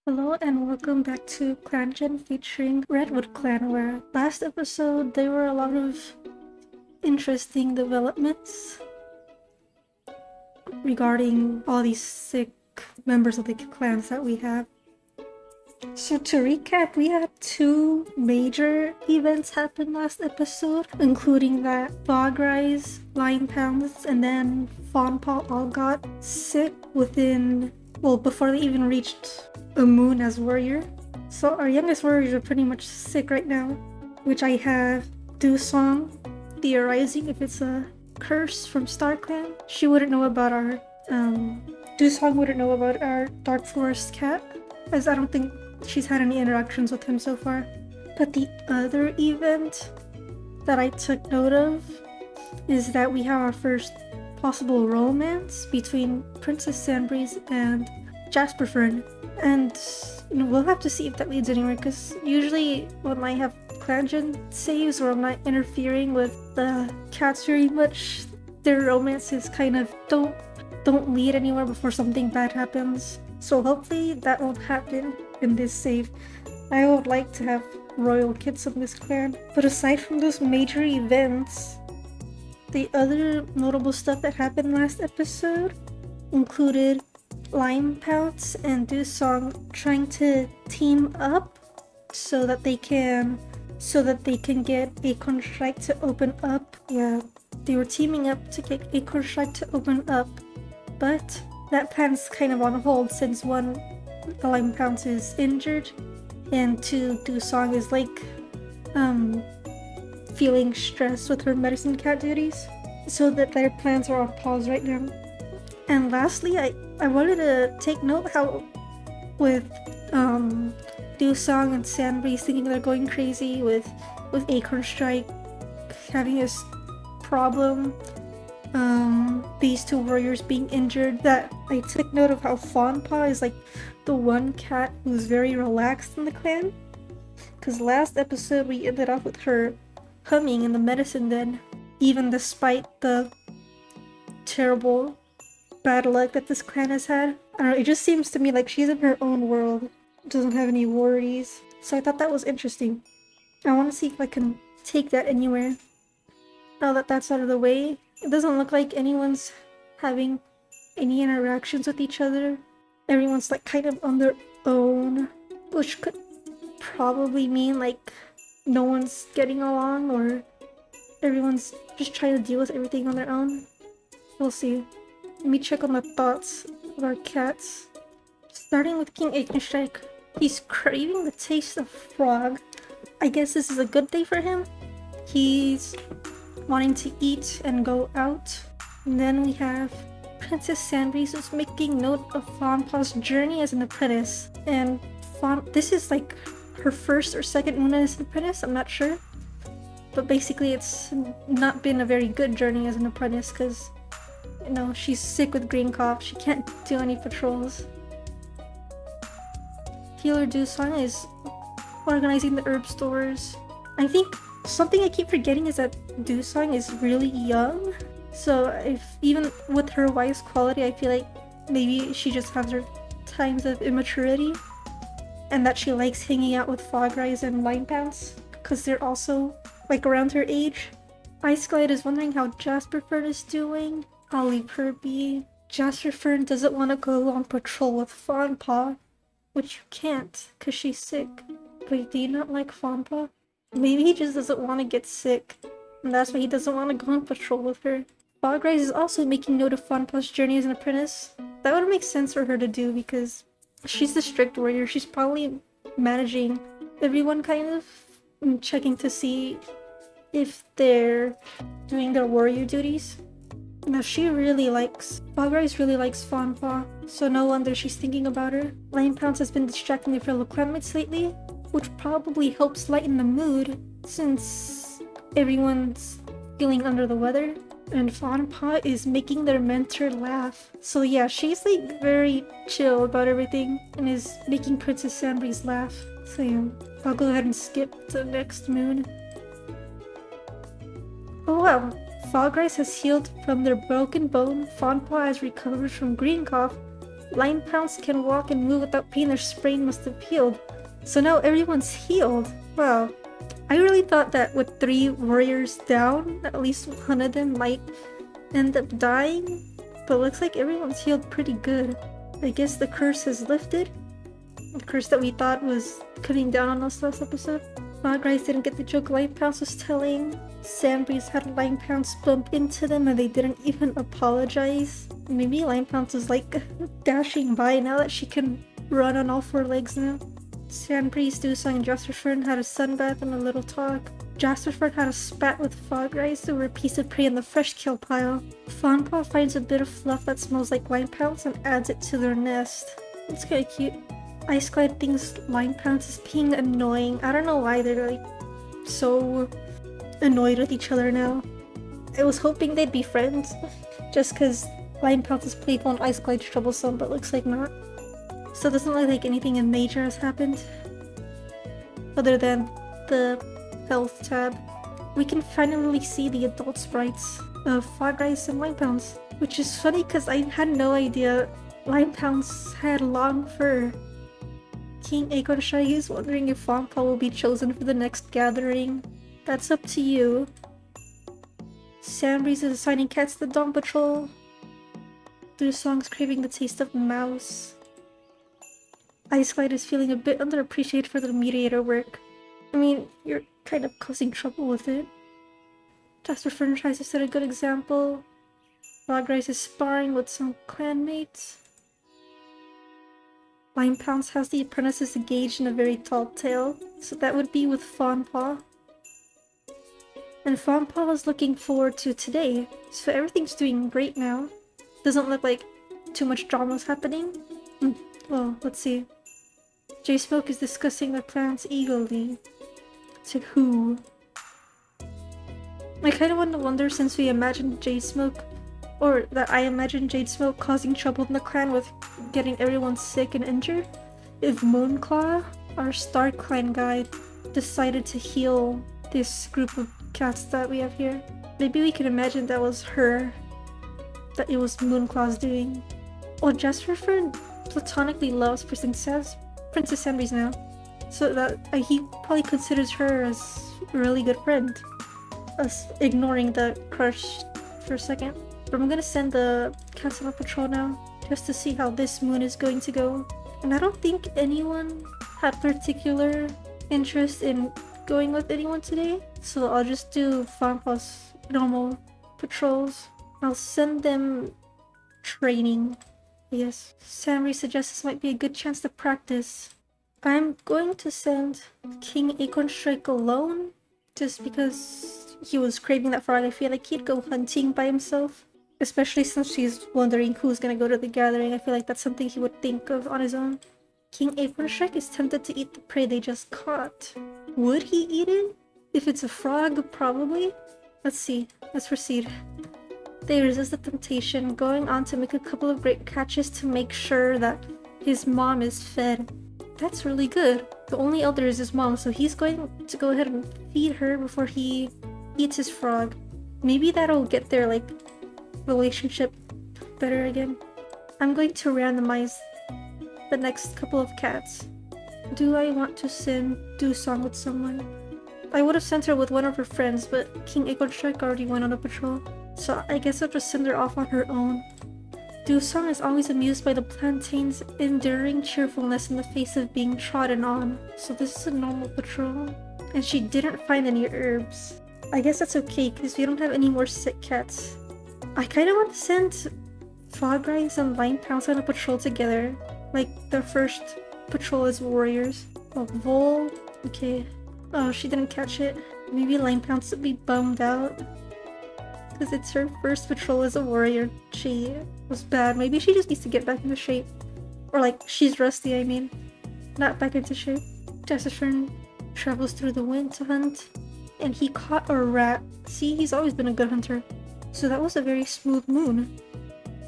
Hello and welcome back to Clan Gen featuring RedwoodClan, where last episode there were a lot of interesting developments regarding all these sick members of the clans that we have. So to recap, we had two major events happen last episode, including that Fogrise, Lion Pounds, and then Fawnpaw all got sick before they even reached a moon as warrior. So our youngest warriors are pretty much sick right now, which I have Dusong theorizing if it's a curse from StarClan. She wouldn't know about our Dusong wouldn't know about our Dark Forest cat, as I don't think she's had any interactions with him so far. But the other event that I took note of is that we have our first possible romance between Princess Sandbreeze and Jasper Fern. And we'll have to see if that leads anywhere, because usually when I have Clan Gen saves or I'm not interfering with the cats very much, their romances kind of don't lead anywhere before something bad happens. So hopefully that won't happen in this save. I would like to have royal kids in this clan. But aside from those major events, the other notable stuff that happened last episode included Lime Pouts and Dusong trying to team up so that they can get Acorn Strike to open up. Yeah, they were teaming up to get Acorn Strike to open up, but that plan's kind of on hold since one, the Lime Pouts is injured, and two, Dusong is like feeling stressed with her medicine cat duties, so that their plans are on pause right now. And lastly, I wanted to take note how with Dusong and Sandbreeze thinking they're going crazy with Acorn Strike having this problem, these two warriors being injured, that I took note of how Fawnpaw is like the one cat who's very relaxed in the clan. Because last episode we ended up with her humming in the medicine den, even despite the terrible bad luck that this clan has had. I don't know, it just seems to me like she's in her own world, doesn't have any worries. So I thought that was interesting. I want to see if I can take that anywhere. Now that that's out of the way, it doesn't look like anyone's having any interactions with each other. Everyone's like kind of on their own, which could probably mean like no one's getting along, or everyone's just trying to deal with everything on their own. We'll see. Let me check on the thoughts of our cats. Starting with King Akenstrike. He's craving the taste of frog. I guess this is a good day for him. He's wanting to eat and go out. And then we have Princess Sandbreeze who's making note of Fawnpaw's journey as an apprentice. And this is like her first or second moon as an apprentice, I'm not sure. But basically it's not been a very good journey as an apprentice, because she's sick with green cough. She can't do any patrols. Healer Dusong is organizing the herb stores. I think something I keep forgetting is that Dusong is really young. So even with her wise quality, I feel like maybe she just has her times of immaturity, and that she likes hanging out with Fogrise and Lime Pounds because they're also like around her age. Ice Glide is wondering how Jasper Fern is doing. I'll leave her be. Jasper Fern doesn't want to go on patrol with Fawnpaw, which you can't because she's sick. Wait, do you not like Fawnpaw? Maybe he just doesn't want to get sick, and that's why he doesn't want to go on patrol with her. Fogrise is also making note of Fawnpaw's journey as an apprentice. That would make sense for her to do because she's the strict warrior. She's probably managing everyone kind of, and checking to see if they're doing their warrior duties. Now Fogrise really likes Fawnpaw, so no wonder she's thinking about her. Lion Pounce has been distracting their fellow clanmates lately, which probably helps lighten the mood since everyone's feeling under the weather. And Fawnpaw is making their mentor laugh. So yeah, she's like very chill about everything and is making Princess Sandbreeze laugh. So yeah, I'll go ahead and skip to the next moon. Oh wow, Fogrise has healed from their broken bone, Fawnpaw has recovered from green cough, Lion Pounce can walk and move without pain. Their sprain must have healed. So now everyone's healed. Wow. I really thought that with 3 warriors down, at least one of them might end up dying. But looks like everyone's healed pretty good. I guess the curse has lifted. The curse that we thought was coming down on us last episode. Frogrise didn't get the joke Lion Pounce was telling. Sandbreeze had Lion Pounce bump into them and they didn't even apologize. Maybe Lion Pounce is like dashing by now that she can run on all 4 legs now. Sandbreeze, Dewsong, and Jasperfern had a sunbath and a little talk. Jasperfern had a spat with Frogrise over a piece of prey in the fresh kill pile. Fawnpaw finds a bit of fluff that smells like Lion Pounce and adds it to their nest. It's kinda cute. Ice Glide thinks Lion Pounce is being annoying. I don't know why they're like so annoyed with each other now. I was hoping they'd be friends just because Lion Pounce is playful and Ice Glide's troublesome, but looks like not. So it doesn't look like anything major has happened other than the health tab. We can finally see the adult sprites of Frogrise and Lion Pounce, which is funny because I had no idea Lion Pounce had long fur. King Acornshire is wondering if Fawnpaw will be chosen for the next gathering. That's up to you. Sandbreeze is assigning cats to the Dawn Patrol. Dewsong's craving the taste of mouse. Ice Glide is feeling a bit underappreciated for the mediator work. I mean, you're kind of causing trouble with it. Jasperfern tries to set a good example. Frogrise is sparring with some clanmates. Lion Pounce has the apprentices engaged in a very tall tale, so that would be with Fawnpaw. And Fawnpaw was looking forward to today, so everything's doing great now. Doesn't look like too much drama's happening. Well, let's see. J-Smoke is discussing their plans eagerly. To who? I kind of want to wonder, since we imagined J-Smoke, or that I imagined J-Smoke causing trouble in the clan with getting everyone sick and injured, if Moonclaw, our StarClan guy, decided to heal this group of cats that we have here. Maybe we can imagine that was her, that it was Moonclaw's doing. Well, Jasperfern platonically loves Princess Sandbreeze now, so that he probably considers her as a really good friend. Us ignoring the crush for a second. But I'm gonna send the cats on a patrol now, just to see how this moon is going to go. And I don't think anyone had particular interest in going with anyone today, so I'll just do Fawnpaw's normal patrols. I'll send them training. Yes. Samri suggests this might be a good chance to practice. I'm going to send King Acornstrike alone, just because he was craving that frog. I feel like he'd go hunting by himself. Especially since she's wondering who's gonna go to the gathering. I feel like that's something he would think of on his own. King Acornstrike is tempted to eat the prey they just caught. Would he eat it? If it's a frog, probably. Let's see. Let's proceed. They resist the temptation, going on to make a couple of great catches to make sure that his mom is fed. That's really good. The only elder is his mom, so he's going to go ahead and feed her before he eats his frog. Maybe that'll get their, like, relationship better again. I'm going to randomize the next couple of cats. Do I want to send Dewsong with someone? I would have sent her with one of her friends, but King Acornstrike already went on a patrol, so I guess I'll just send her off on her own. Dewsong is always amused by the plantain's enduring cheerfulness in the face of being trodden on, so this is a normal patrol. And she didn't find any herbs. I guess that's okay, because we don't have any more sick cats. I kind of want to send Frogrise and Lion Pounce on a patrol together, like their first patrol as warriors. Oh, Vole. Okay. Oh, she didn't catch it. Maybe Lion Pounce would be bummed out, because it's her first patrol as a warrior. She was bad. Maybe she just needs to get back into shape. Or like, she's rusty, I mean. Not back into shape. Jasperfern travels through the wind to hunt, and he caught a rat. See, he's always been a good hunter. So that was a very smooth moon.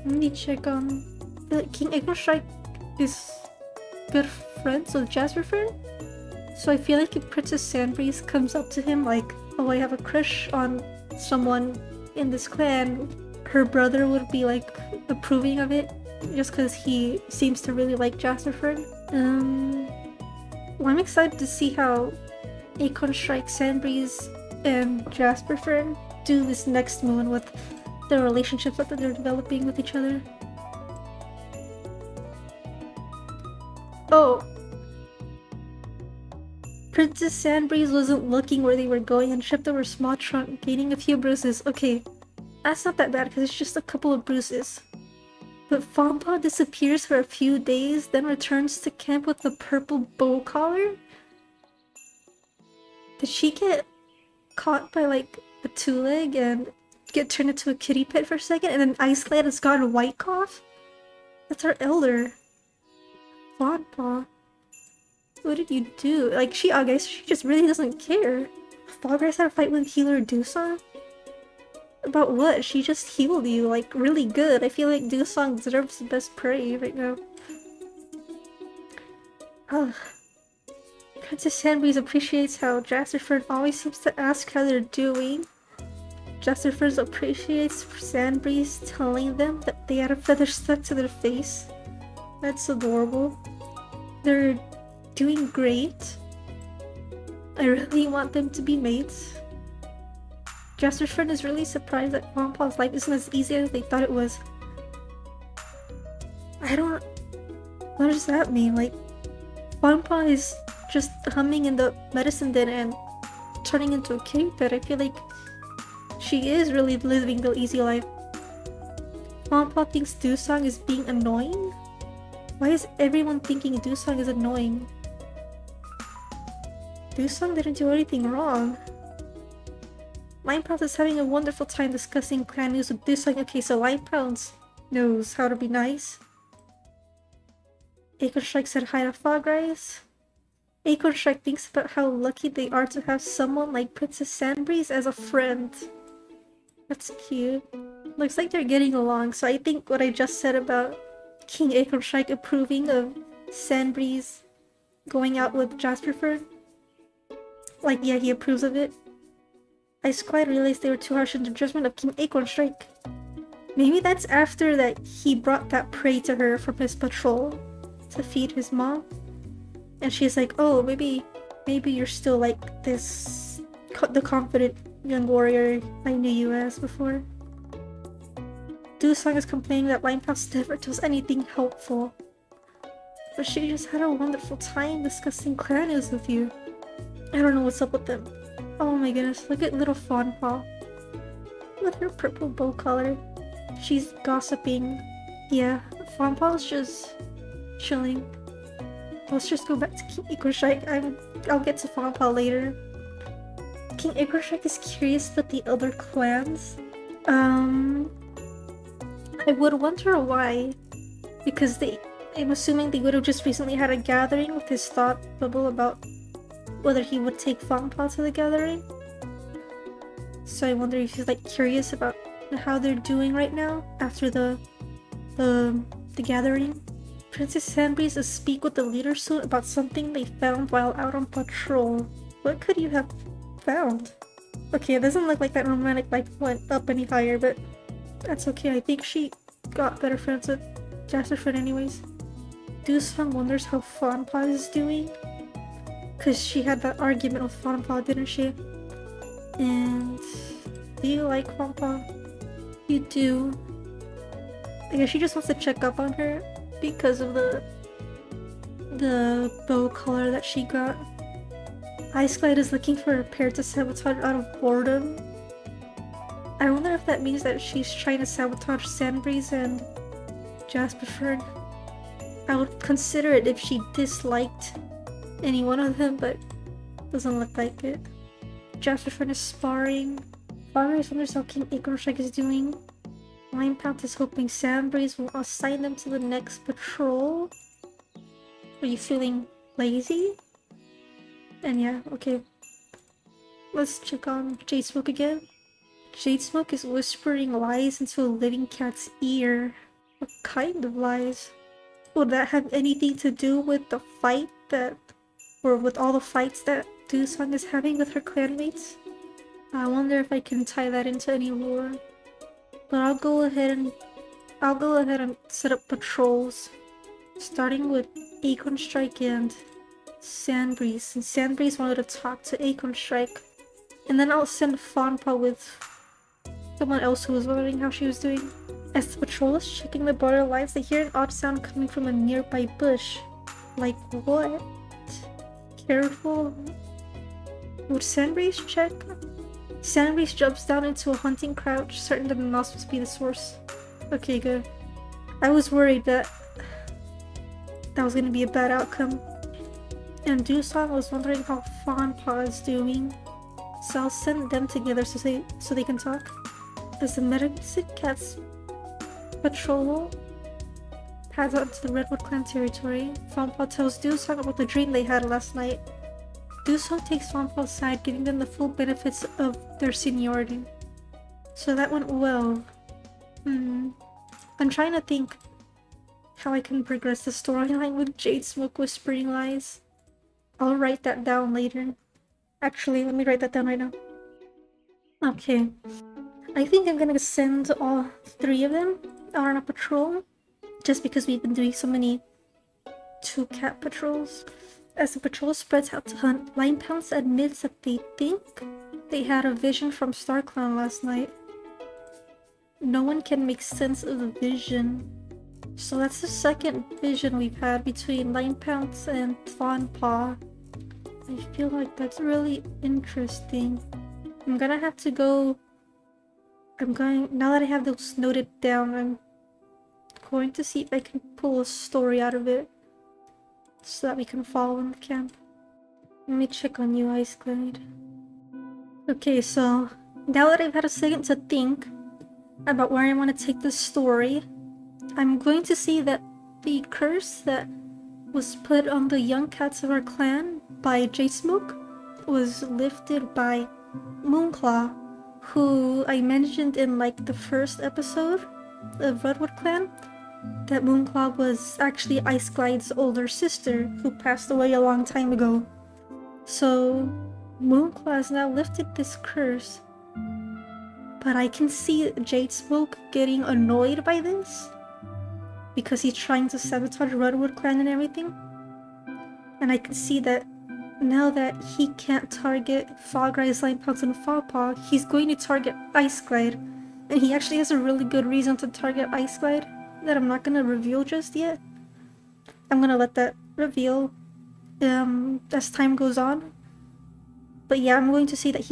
Let me check on... King Acornstrike is good friends with Jasperfern? So I feel like if Princess Sandbreeze comes up to him like, oh, I have a crush on someone in this clan, her brother would be like approving of it. just because he seems to really like Jasperford. Well, I'm excited to see how Acorn Strike, Sandbreeze, and Jasperford do this next moon with the relationships that they're developing with each other. Oh! Princess Sandbreeze wasn't looking where they were going and tripped over small trunk, gaining a few bruises. Okay, that's not that bad because it's just a couple of bruises. But Fonpaw disappears for a few days, then returns to camp with a purple bow collar? Did she get caught by like a two-leg and get turned into a kitty pet for a second, and then Iceland has gotten a white cough? That's our elder. Fonpaw. What did you do? Like, I guess she just really doesn't care. Fogrice had a fight with healer Dusong? About what? She just healed you, like, really good. I feel like Dusong deserves the best praise right now. Ugh. Princess Sandbreeze appreciates how Jasperford always seems to ask how they're doing. Jasperford appreciates Sandbreeze telling them that they had a feather stuck to their face. That's adorable. They're doing great. I really want them to be mates. Jasperford is really surprised that Fonpaw's life isn't as easy as they thought it was. What does that mean? Like, Fonpaw is just humming in the medicine den and turning into a kitty pet. I feel like she is really living the easy life. Fonpaw thinks Dusong is being annoying? Why is everyone thinking Dusong is annoying? Dusong didn't do anything wrong. Limepounce is having a wonderful time discussing clan news with Dusong. Okay, so Limepounce knows how to be nice. Acorn Strike said hi to Fogrice. Acorn Strike thinks about how lucky they are to have someone like Princess Sandbreeze as a friend. That's cute. Looks like they're getting along, so I think what I just said about King Acorn Strike approving of Sandbreeze going out with Jasperford, like, yeah, he approves of it. Ice Clyde realized they were too harsh in the judgment of King Acorn Strike. Maybe that's after that he brought that prey to her from his patrol to feed his mom. And she's like, oh, maybe you're still like this, the confident young warrior I knew you as before. Dusong is complaining that Limehouse never does anything helpful. But she just had a wonderful time discussing clan news with you. I don't know what's up with them. Oh my goodness, look at little Fonpaw with her purple bow collar. She's gossiping. Yeah, Fonpaw's just chilling. Let's just go back to King Acorn Strike. I'll get to Fonpaw later. King Acorn Strike is curious about the other clans. I would wonder why. Because I'm assuming they would have just recently had a gathering with his thought bubble about whether he would take Fonpaw to the gathering. So I wonder if he's like curious about how they're doing right now after the gathering. Princess Sandbreeze will speak with the leader soon about something they found while out on patrol. What could you have found? Okay, it doesn't look like that romantic life went up any higher, but that's okay. I think she got better friends with Jasperford anyways. Dusong wonders how Fonpaw is doing. Because she had that argument with Fonpaw, didn't she? And do you like Fonpaw? You do. I guess she just wants to check up on her because of the bow collar that she got. Ice Clyde is looking for a pair to sabotage out of boredom. I wonder if that means that she's trying to sabotage Sandbreeze and Jasperford. I would consider it if she disliked any one of them, but doesn't look like it. Jasperford is sparring. Fogrice wonders how King Acorn Strike is doing. Limepounce is hoping Sandbreeze will assign them to the next patrol. Are you feeling lazy? And yeah, okay. Let's check on Jade Smoke again. Jade Smoke is whispering lies into a living cat's ear. What kind of lies? Would that have anything to do with the fight or with all the fights that Dusong is having with her clanmates? I wonder if I can tie that into any lore. But I'll go ahead and I'll go ahead and set up patrols, starting with Acorn Strike and Sandbreeze. And Sandbreeze wanted to talk to Acorn Strike. And then I'll send Fawnpaw with someone else who was wondering how she was doing. As the patrol is checking the border lines, they hear an odd sound coming from a nearby bush. Like what? Careful. Would Sandbreeze check? Sandbreeze jumps down into a hunting crouch, certain that the mouse must be the source. Okay, good. I was worried that was gonna be a bad outcome. And Dusong was wondering how Fawnpaw is doing, so I'll send them together so they can talk. As the medicine cats patrol pads out into the Redwood Clan territory, Fawnpaw tells Dusong about the dream they had last night. Dusong takes Fawnpaw's side, giving them the full benefits of their seniority. So that went well. I'm trying to think how I can progress the storyline with Jade Smoke whispering lies. I'll write that down later. Actually, let me write that down right now. Okay. I think I'm gonna send all 3 of them out on a patrol, just because we've been doing so many 2-cat patrols. As the patrol spreads out to hunt, Limepounce admits that they think they had a vision from StarClan last night. No one can make sense of the vision. So that's the second vision we've had between Limepounce and Fawnpaw. I feel like that's really interesting. I'm gonna have to go... now that I have those noted down, I'm going to see if I can pull a story out of it, so that we can follow in the camp. Let me check on you, Ice Glide. Okay, so now that I've had a second to think about where I want to take this story, I'm going to see that the curse that was put on the young cats of our clan by J-Smoke was lifted by Moonclaw, who I mentioned in like the first episode of RedwoodClan, that Moonclaw was actually Ice Glide's older sister who passed away a long time ago. So Moonclaw has now lifted this curse, but I can see Jade Smoke getting annoyed by this because he's trying to sabotage RedwoodClan and everything. And I can see that now that he can't target Fogrise, Limepounce, and Fawnpaw, he's going to target Ice Glide. And he actually has a really good reason to target Ice Glide that I'm not going to reveal just yet. I'm going to let that reveal as time goes on. But yeah, I'm going to see that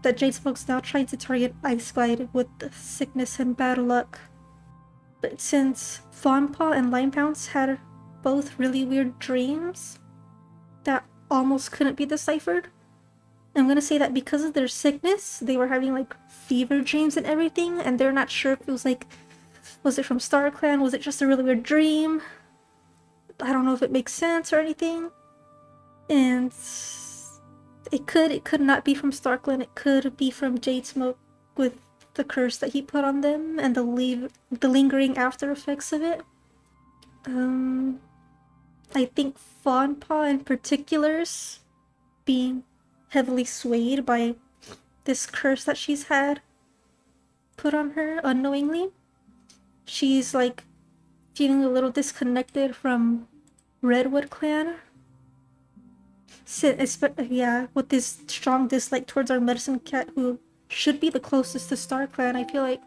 that Jade Smoke's now trying to target Ice Glide with the sickness and bad luck. But since Fawnpaw and Limepounce had both really weird dreams that almost couldn't be deciphered, I'm gonna say that because of their sickness, they were having like fever dreams and everything, and they're not sure if it was like, was it from StarClan? Was it just a really weird dream? I don't know if it makes sense or anything. And it could not be from StarClan. It could be from Jade Smoke with the curse that he put on them and the lingering after effects of it. I think Fawnpaw in particular's being heavily swayed by this curse that she's had put on her unknowingly. She's like feeling a little disconnected from RedwoodClan. Yeah, with this strong dislike towards our medicine cat who should be the closest to StarClan. I feel like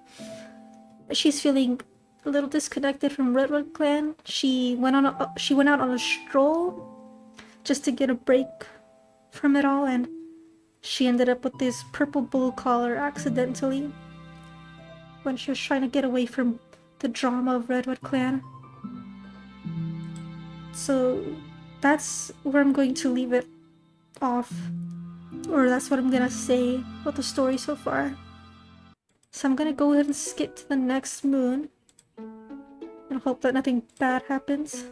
she's feeling a little disconnected from RedwoodClan. She went out on a stroll just to get a break from it all, and she ended up with this purple bull collar accidentally when she was trying to get away from the drama of RedwoodClan. So that's where I'm going to leave it off, or that's what I'm gonna say about the story so far. So I'm gonna go ahead and skip to the next moon and hope that nothing bad happens.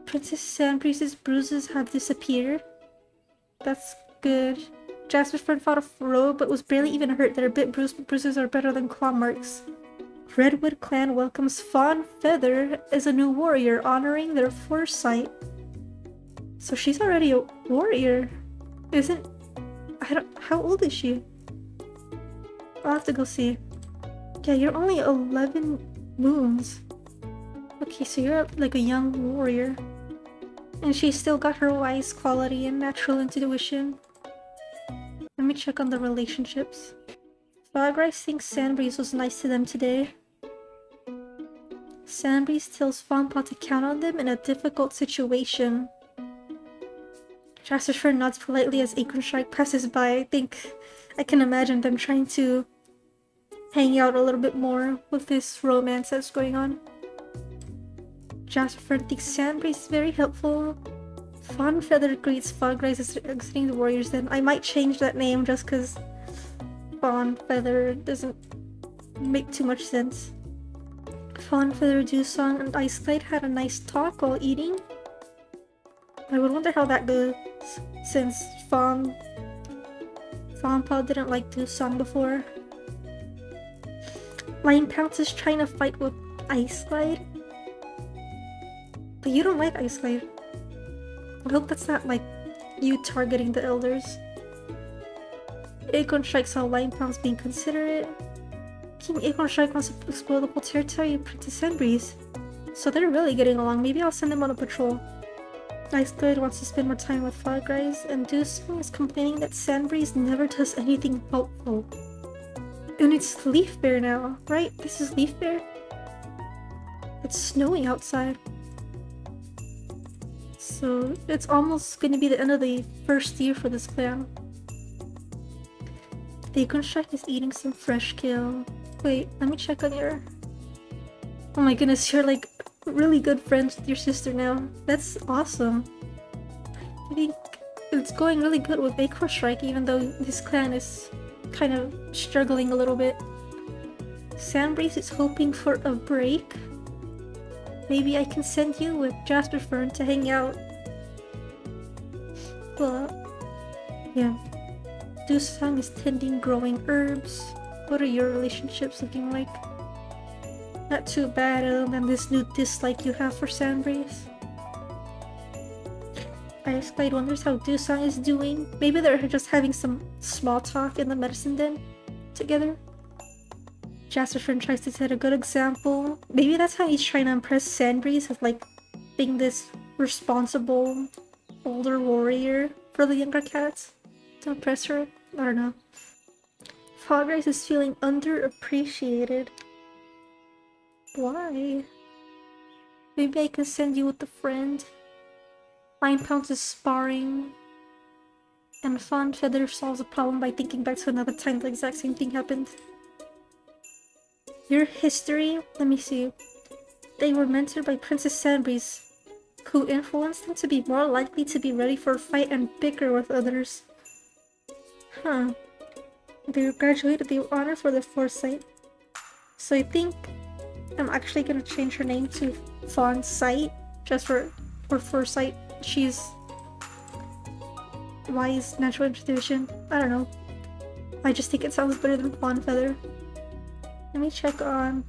Princess Sandbreeze's bruises have disappeared. That's good. Jasper's friend fought a rogue but was barely even hurt. Their bit bruises are better than claw marks. RedwoodClan welcomes Fawn Feather as a new warrior, honoring their foresight. So she's already a warrior. How old is she? I'll have to go see. Yeah, you're only 11 Moons. Okay, so you're like a young warrior. And she's still got her wise quality and natural intuition. Let me check on the relationships. Frogrice thinks Sandbreeze was nice to them today. Sandbreeze tells Fawnpaw to count on them in a difficult situation. Jasper nods politely as Acornstrike passes by. I think I can imagine them trying to hang out a little bit more with this romance that's going on. Jasper thinks Sandbreeze is very helpful. Fawnfeather greets Frogrice as exiting the warriors then. I might change that name just because Fawnfeather doesn't make too much sense. Fawnfeather, Dewsong, and Iceglade had a nice talk while eating. I would wonder how that goes, since Fawnpaw didn't like Dewsong before. Lion Pounce is trying to fight with Iceglade. But you don't like Iceglade. I hope that's not like you targeting the elders. Acornstrike saw Lion Pounce being considerate. King Acornstrike wants to explore the whole territory of Princess Sandbreeze. So they're really getting along. Maybe I'll send them on a patrol. Iceglade wants to spend more time with Frogrice, and Dewsong is complaining that Sandbreeze never does anything helpful. And it's Leaf Bear now, right? This is Leaf Bear? It's snowing outside. So it's almost going to be the end of the first year for this clan. The Acornstrike is eating some fresh kale. Wait, let me check on your... Oh my goodness, you're like really good friends with your sister now. That's awesome. I think it's going really good with Acornstrike even though this clan is kind of struggling a little bit. Sandbreeze is hoping for a break. Maybe I can send you with Jasper Fern to hang out. But yeah. Dewsong is tending growing herbs. What are your relationships looking like? Not too bad other than this new dislike you have for Sandbreeze. Iceglade wonders how Dewsong is doing. Maybe they're just having some small talk in the medicine den together. Jasper tries to set a good example. Maybe that's how he's trying to impress Sandbreeze as like being this responsible older warrior for the younger cats to impress her. I don't know. Frogrice is feeling underappreciated. Why? Maybe I can send you with a friend. Lion Pounce is sparring. And Fawnfeather solves a problem by thinking back to another time the exact same thing happened. Your history? Let me see. They were mentored by Princess Sandbreeze, who influenced them to be more likely to be ready for a fight and bicker with others. Huh. They were graduated the honor for their foresight. So I think I'm actually gonna change her name to Fawn Sight, just for foresight. She's wise, natural intuition. I don't know. I just think it sounds better than Fawnfeather. Let me check on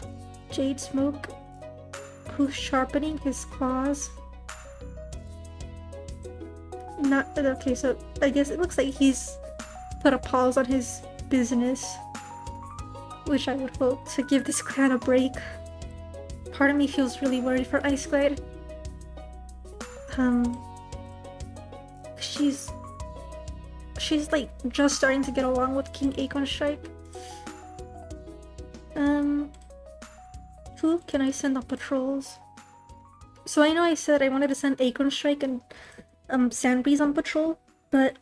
Jade Smoke, who's sharpening his claws. Not okay, so I guess it looks like he's put a pause on his business, which I would hope to give this clan a break. Part of me feels really worried for Iceglade. She's like just starting to get along with King Acornstrike. Who can I send on patrols? So I know I said I wanted to send Acornstrike and Sandbreeze on patrol, but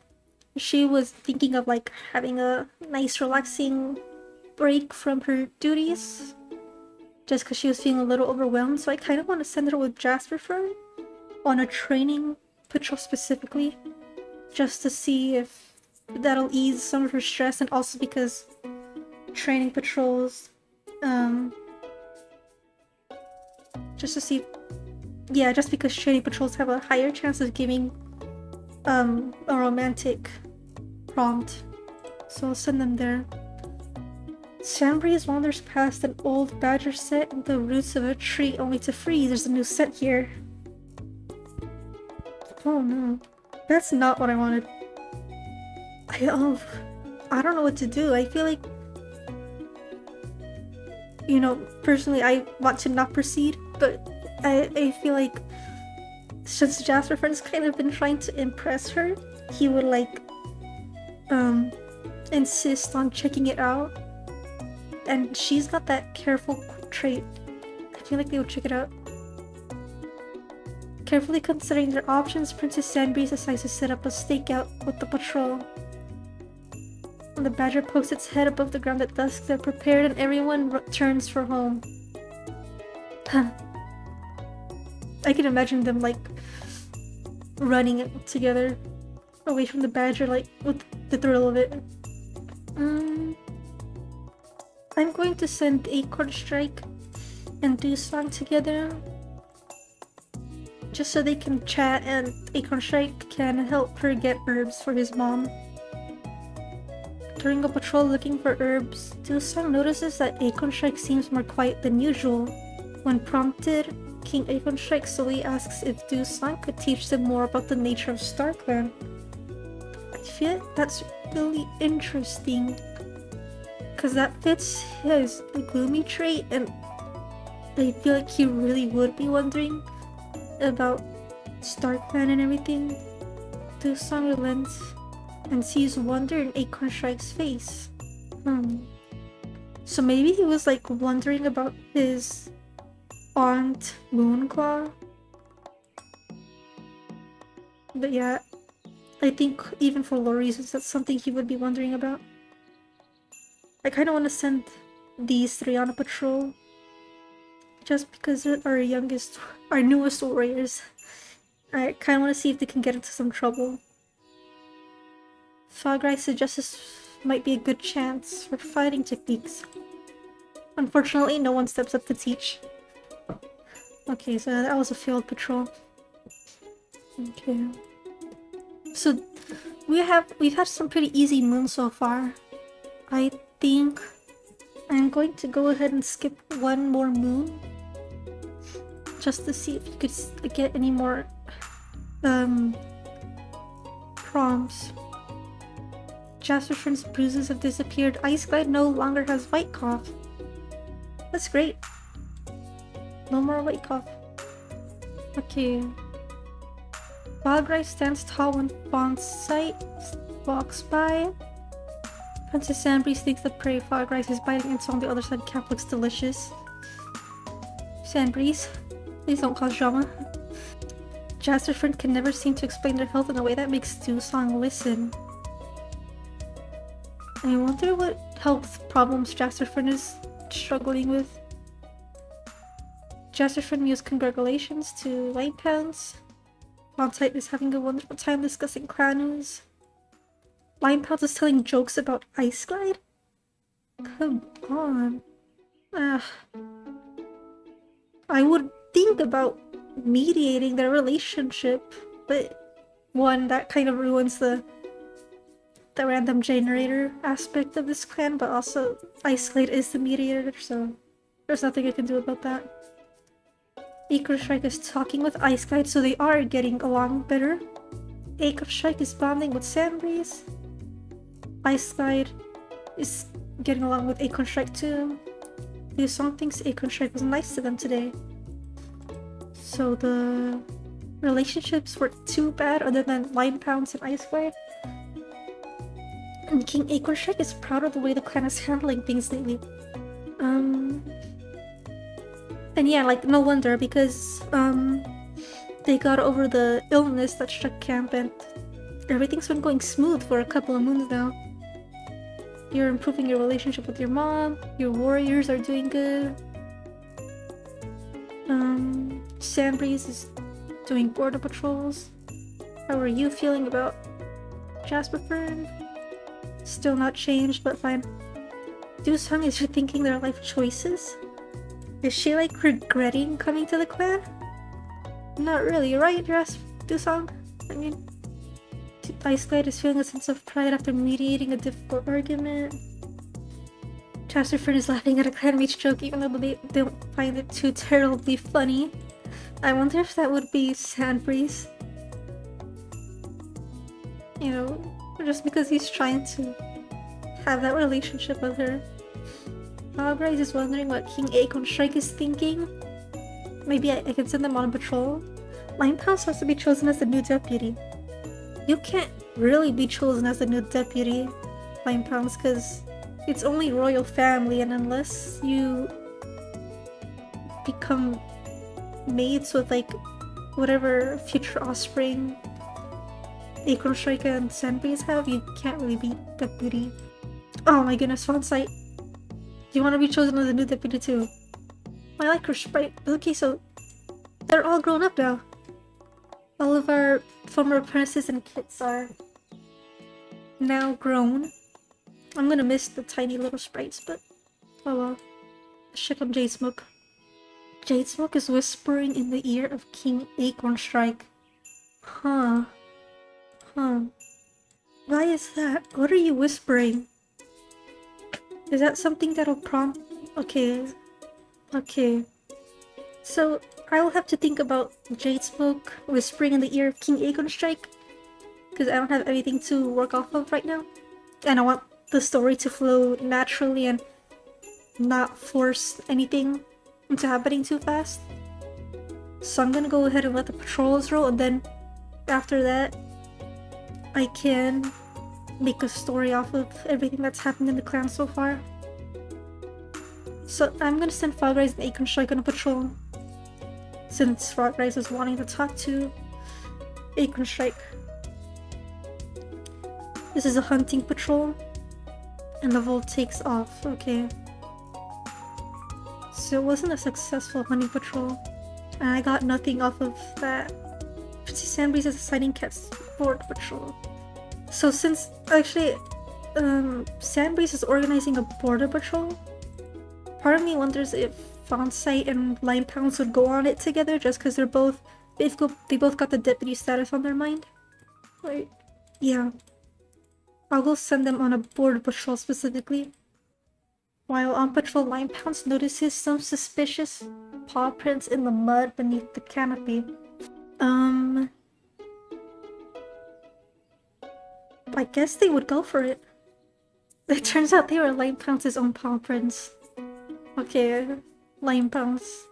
she was thinking of like having a nice relaxing break from her duties just because she was feeling a little overwhelmed, so I kind of want to send her with Jasper Fern on a training patrol specifically, just to see if that'll ease some of her stress, and also because training patrols, just to see, yeah, just because training patrols have a higher chance of giving a romantic prompt, so I'll send them there. Sandbreeze wanders past an old badger set in the roots of a tree only to freeze. There's a new set here. Oh no. That's not what I wanted. I don't know what to do. I feel like you know, personally I want to not proceed, but I feel like since Jasper Friend's kind of been trying to impress her, he would like insist on checking it out. And she's got that careful trait. I feel like they would check it out. Carefully considering their options, Princess Sandbreeze decides to set up a stakeout with the patrol. When the badger pokes its head above the ground at dusk, they're prepared and everyone returns for home. I can imagine them like running it together away from the badger, like with the thrill of it. I'm going to send Acorn Strike and Dewsong together just so they can chat and Acorn Strike can help her get herbs for his mom. During a patrol looking for herbs, Dewsong notices that Acorn Strike seems more quiet than usual. When prompted, King Acorn Strike slowly asks if Dewsong could teach them more about the nature of StarClan. I feel like that's really interesting, because that fits his gloomy trait, and I feel like he really would be wondering about StarClan and everything. Dewsong relents and sees wonder in Acorn Strike's face. So maybe he was like wondering about his Aunt Moonclaw. But yeah, I think even for lore reasons, that's something he would be wondering about. I kind of want to send these three on a patrol, just because they're our newest warriors. I kind of want to see if they can get into some trouble. Fograi suggests this might be a good chance for fighting techniques. Unfortunately, no one steps up to teach. Okay, so that was a failed patrol. Okay. So we've had some pretty easy moons so far. I think I'm going to go ahead and skip one more moon just to see if you could get any more prompts. Jasper Friend's bruises have disappeared. Ice Glide no longer has white cough. That's great. No more white cough. Okay. Fograi stands tall when Fawn's sight walks by. Princess Sandbreeze thinks the prey Fograi is biting into on the other side camp looks delicious. Sandbreeze, please don't cause drama. Jasper Friend can never seem to explain their health in a way that makes Dewsong listen. I wonder what health problems Jasper Friend is struggling with. Jasper Friend mews congratulations to Light Pounds. Onsite is having a wonderful time discussing clan news. Lion Pounds is telling jokes about Ice Glide? Come on. I would think about mediating their relationship, but one, that kind of ruins the random generator aspect of this clan, but also Ice Glide is the mediator, so there's nothing I can do about that. Acorn Strike is talking with Ice Glide, so they are getting along better. Acorn Strike is bonding with Sandbreeze. Ice Glide is getting along with Acorn Strike too. Dewsong thinks Acorn Strike was nice to them today. So the relationships weren't too bad other than Lion Pounds and Ice Glide. And King Acorn Strike is proud of the way the clan is handling things lately. And yeah, like, no wonder, because they got over the illness that struck camp and everything's been going smooth for a couple of moons now. You're improving your relationship with your mom, your warriors are doing good. Sandbreeze is doing border patrols. How are you feeling about Jasper Friend? Still not changed, but fine. Dewsong, is she thinking their life choices? Is she like regretting coming to the clan? Not really, right, Dewsong? I mean, Ice Glide is feeling a sense of pride after mediating a difficult argument. Jasper Friend is laughing at a clanmate's joke even though they don't find it too terribly funny. I wonder if that would be Sandbreeze. You know, just because he's trying to have that relationship with her. Fogrise is wondering what King Acorn Strike is thinking. Maybe I can send them on a patrol. Limehouse has to be chosen as the new deputy. You can't really be chosen as the new deputy, Limehouse, because it's only royal family, and unless you become mates with like whatever future offspring Acorn Strike and Sandbreeze have, you can't really be deputy. Oh my goodness, Fonsite. You want to be chosen as a new deputy too? I like her sprite. Okay, so they're all grown up now. All of our former apprentices and kids are now grown. I'm gonna miss the tiny little sprites, but oh well. Let's check on Jade Smoke. Jade Smoke is whispering in the ear of King Acorn Strike. Huh. Why is that? What are you whispering? Is that something that'll prompt? Okay. So, I'll have to think about Jade Smoke whispering in the ear of King Acorn Strike, because I don't have anything to work off of right now. And I want the story to flow naturally and not force anything into happening too fast. So I'm gonna go ahead and let the patrols roll, and then after that, I can make a story off of everything that's happened in the clan so far. So I'm gonna send Fogrise and Acorn Strike on a patrol, since Fogrise is wanting to talk to Acorn Strike. This is a hunting patrol, and the Volt takes off. Okay. So it wasn't a successful hunting patrol, and I got nothing off of that. Princess Sandbreeze is assigning cats for the patrol. So since actually Sandbreeze is organizing a border patrol, part of me wonders if Fonsite and Limehouse would go on it together, just because they both got the deputy status on their mind. Like, yeah. I'll go send them on a border patrol specifically. While on patrol, Limehouse notices some suspicious paw prints in the mud beneath the canopy. I guess they would go for it. It turns out they were Limehouse's own paw prints. Okay, Limehouse.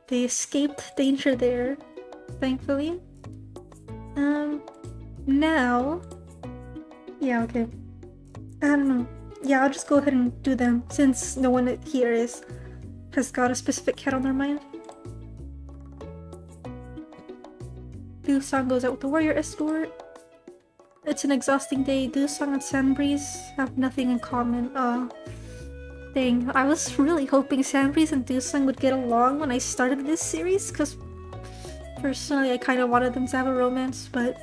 They escaped danger there, thankfully. Now... yeah, okay. I don't know. Yeah, I'll just go ahead and do them, since no one here has got a specific cat on their mind. Dusong goes out with the warrior escort. It's an exhausting day. Dusong and Sandbreeze have nothing in common. Dang, I was really hoping Sandbreeze and Dusong would get along when I started this series, because personally I kind of wanted them to have a romance, but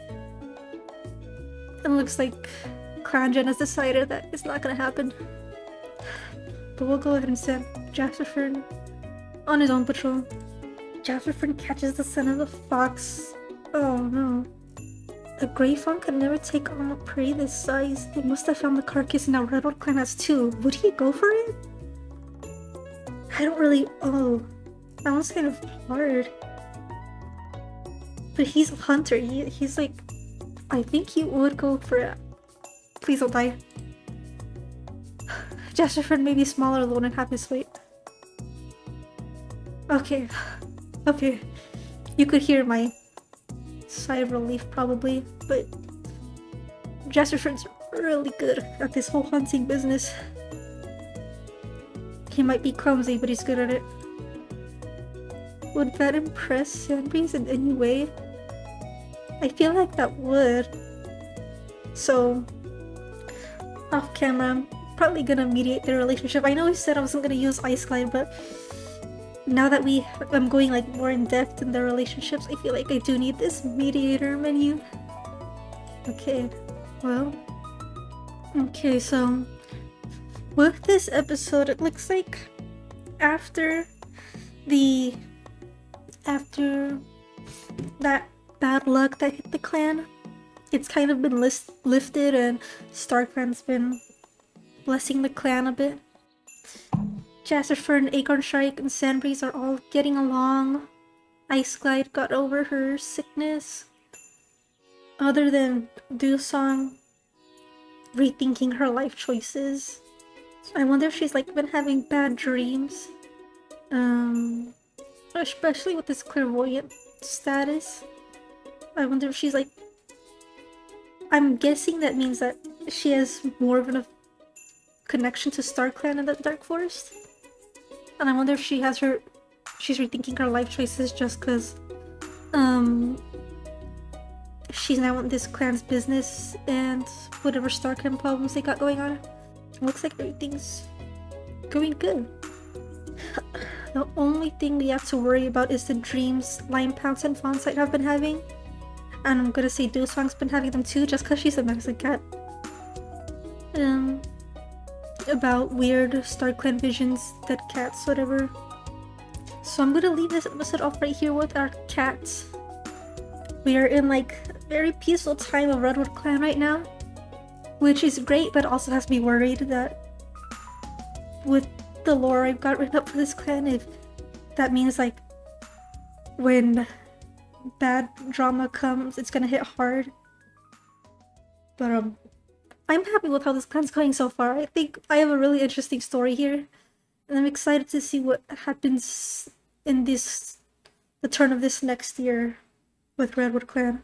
it looks like ClanGen has decided that it's not gonna happen. But we'll go ahead and send Jasperfern on his own patrol. Jasperfern catches the scent of the fox. Oh no. A Grey Fawn could never take on a prey this size. They must have found the carcass, and now RedwoodClan has two. Would he go for it? I don't really... oh. That one's kind of hard. But he's a hunter. He's like... I think he would go for it. Please don't die. Jasperfern may be smaller though and half his weight. Okay. Okay. You could hear my sigh of relief probably, but Jasperfern's really good at this whole hunting business. He might be clumsy, but he's good at it. Would that impress Sandbreeze in any way? I feel like that would. So, off camera, I'm probably gonna mediate their relationship. I know I said I wasn't gonna use Ice Glide, but now that I'm going like more in depth in their relationships, I feel like I do need this mediator menu. Okay, well, okay, so with this episode, it looks like after that bad luck that hit the clan, it's kind of been lifted, and StarClan's been blessing the clan a bit. Jasperfern, Acorn Strike, and Sandbreeze are all getting along. Ice Glide got over her sickness. Other than Dusong rethinking her life choices. I wonder if she's like been having bad dreams. Especially with this clairvoyant status. I wonder if she's like... I'm guessing that means that she has more of a connection to StarClan in the Dark Forest. And I wonder if she has her... she's rethinking her life choices just because... she's now in this clan's business and whatever StarClan problems they got going on. It looks like everything's going good. The only thing we have to worry about is the dreams Limepounce and Fawnsite have been having. And I'm gonna say Dosong's been having them too, just because she's a medicine cat. About weird StarClan visions, dead cats, whatever. So I'm gonna leave this episode off right here with our cats. We are in like a very peaceful time of RedwoodClan right now, which is great, but also has me worried that with the lore I've got written up for this clan, if that means like when bad drama comes, it's gonna hit hard. But I'm happy with how this clan's going so far. I think I have a really interesting story here, and I'm excited to see what happens in the turn of this next year with RedwoodClan.